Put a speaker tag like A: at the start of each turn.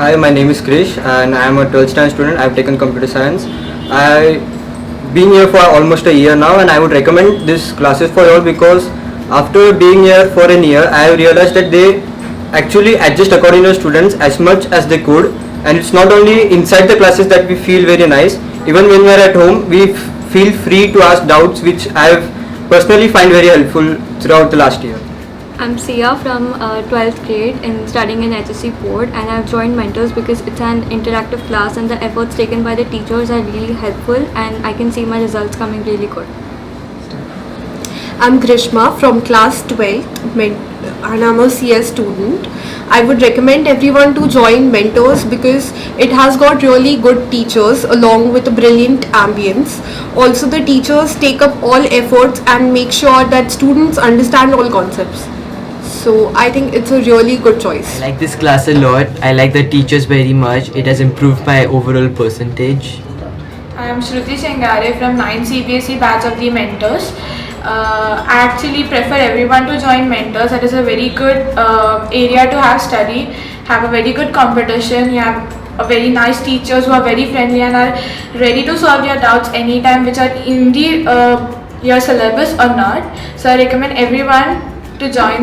A: Hi, my name is Krish and I am a 12th standard student. I have taken computer science. I've been here for almost a year now and I would recommend these classes for you all because after being here for a year, I have realized that they actually adjust according to students as much as they could, and it's not only inside the classes that we feel very nice. Even when we are at home, we feel free to ask doubts, which I have personally find very helpful throughout the last year.
B: I'm Sia from 12th grade and studying in HSC board, and I've joined Mentors because it's an interactive class and the efforts taken by the teachers are really helpful and I can see my results coming really good.
C: I'm Grishma from class 12th and I'm a CS student. I would recommend everyone to join Mentors because it has got really good teachers along with a brilliant ambience. Also, the teachers take up all efforts and make sure that students understand all concepts. So I think it's a really good choice.
D: I like this class a lot. I like the teachers very much. It has improved my overall percentage.
E: I am Shruti Shengare from 9 CBSE batch of the Mentors. I actually prefer everyone to join Mentors. It is a very good area to have study, have a very good competition. You have a very nice teachers who are very friendly and are ready to solve your doubts anytime, which are in the your syllabus or not. So I recommend everyone to join